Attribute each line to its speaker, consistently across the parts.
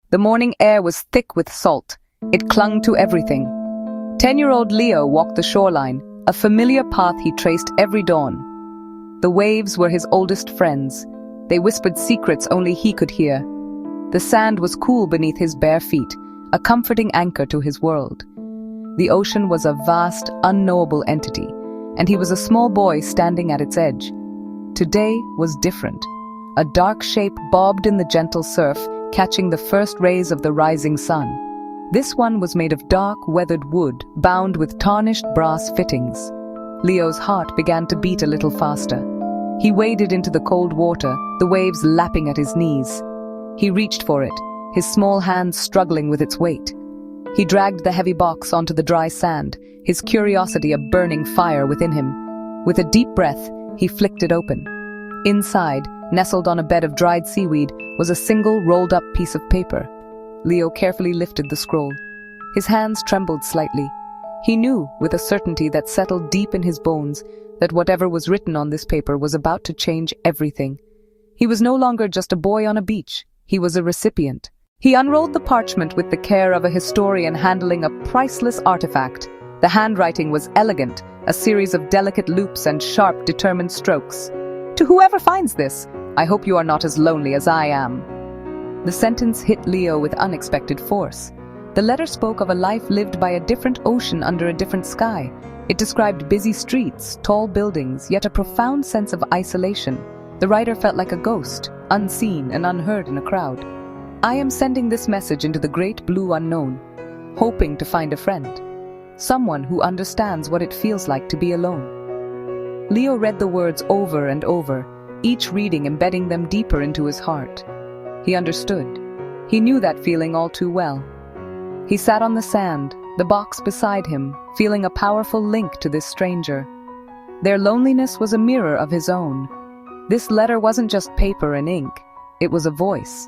Speaker 1: The morning air was thick with salt. It clung to everything. 10-year-old Leo walked the shoreline, a familiar path he traced every dawn. The waves were his oldest friends. They whispered secrets only he could hear. The sand was cool beneath his bare feet, a comforting anchor to his world. The ocean was a vast, unknowable entity, and he was a small boy standing at its edge. Today was different. A dark shape bobbed in the gentle surf, catching the first rays of the rising sun. This one was made of dark, weathered wood, bound with tarnished brass fittings. Leo's heart began to beat a little faster. He waded into the cold water, the waves lapping at his knees. He reached for it, his small hands struggling with its weight. He dragged the heavy box onto the dry sand, his curiosity a burning fire within him. With a deep breath, he flicked it open. Inside, nestled on a bed of dried seaweed, was a single rolled-up piece of paper. Leo carefully lifted the scroll. His hands trembled slightly. He knew, with a certainty that settled deep in his bones, that whatever was written on this paper was about to change everything. He was no longer just a boy on a beach. He was a recipient. He unrolled the parchment with the care of a historian handling a priceless artifact. The handwriting was elegant, a series of delicate loops and sharp, determined strokes. "To whoever finds this, I hope you are not as lonely as I am." The sentence hit Leo with unexpected force. The letter spoke of a life lived by a different ocean under a different sky. It described busy streets, tall buildings, yet a profound sense of isolation. The writer felt like a ghost, unseen and unheard in a crowd. "I am sending this message into the great blue unknown, hoping to find a friend. Someone who understands what it feels like to be alone." Leo read the words over and over, each reading embedding them deeper into his heart. He understood. He knew that feeling all too well. He sat on the sand, the box beside him, feeling a powerful link to this stranger. Their loneliness was a mirror of his own. This letter wasn't just paper and ink. It was a voice.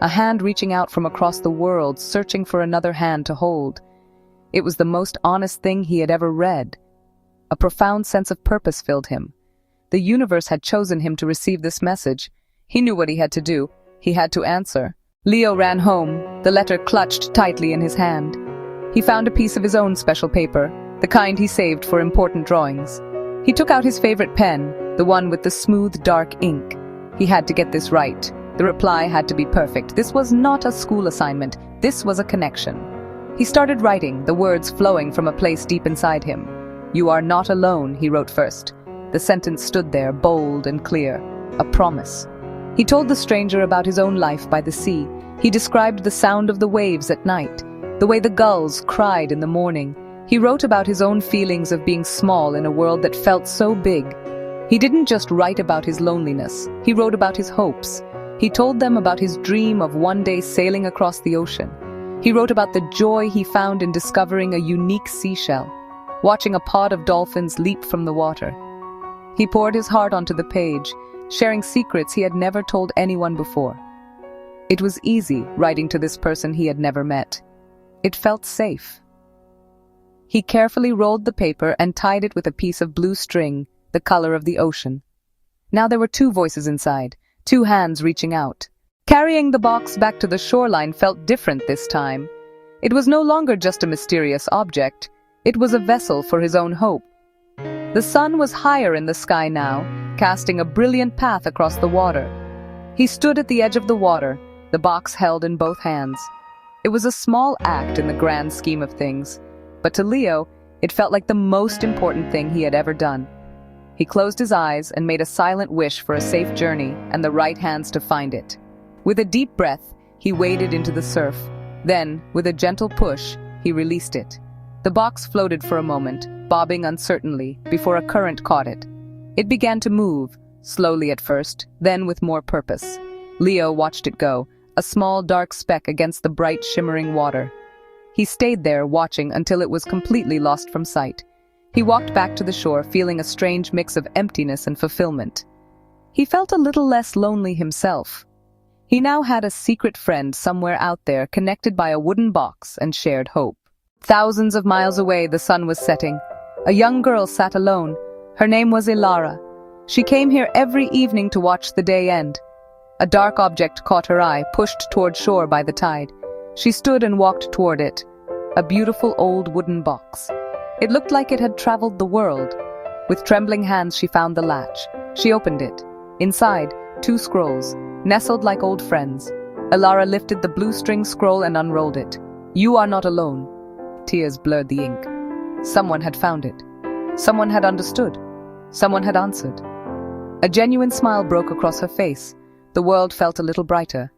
Speaker 1: A hand reaching out from across the world, searching for another hand to hold. It was the most honest thing he had ever read. A profound sense of purpose filled him. The universe had chosen him to receive this message. He knew what he had to do. He had to answer. Leo ran home, the letter clutched tightly in his hand. He found a piece of his own special paper, the kind he saved for important drawings. He took out his favorite pen, the one with the smooth, dark ink. He had to get this right. The reply had to be perfect. This was not a school assignment. This was a connection. He started writing, the words flowing from a place deep inside him. "You are not alone," he wrote first. The sentence stood there, bold and clear. A promise. He told the stranger about his own life by the sea. He described the sound of the waves at night, the way the gulls cried in the morning. He wrote about his own feelings of being small in a world that felt so big. He didn't just write about his loneliness. He wrote about his hopes. He told them about his dream of one day sailing across the ocean. He wrote about the joy he found in discovering a unique seashell, watching a pod of dolphins leap from the water. He poured his heart onto the page, sharing secrets he had never told anyone before. It was easy writing to this person he had never met. It felt safe. He carefully rolled the paper and tied it with a piece of blue string, the color of the ocean. Now there were two voices inside, two hands reaching out. Carrying the box back to the shoreline felt different this time. It was no longer just a mysterious object. It was a vessel for his own hope. The sun was higher in the sky now, casting a brilliant path across the water. He stood at the edge of the water, the box held in both hands. It was a small act in the grand scheme of things, but to Leo, it felt like the most important thing he had ever done. He closed his eyes and made a silent wish for a safe journey and the right hands to find it. With a deep breath, he waded into the surf. Then, with a gentle push, he released it. The box floated for a moment, bobbing uncertainly, before a current caught it. It began to move, slowly at first, then with more purpose. Leo watched it go, a small dark speck against the bright shimmering water. He stayed there, watching until it was completely lost from sight. He walked back to the shore, feeling a strange mix of emptiness and fulfillment. He felt a little less lonely himself. He now had a secret friend somewhere out there, connected by a wooden box and shared hope. Thousands of miles away, the sun was setting. A young girl sat alone. Her name was Ilara. She came here every evening to watch the day end. A dark object caught her eye, pushed toward shore by the tide. She stood and walked toward it. A beautiful old wooden box. It looked like it had traveled the world. With trembling hands she found the latch. She opened it. Inside, 2 scrolls, nestled like old friends. Alara lifted the blue string scroll and unrolled it. "You are not alone." Tears blurred the ink. Someone had found it. Someone had understood. Someone had answered. A genuine smile broke across her face. The world felt a little brighter.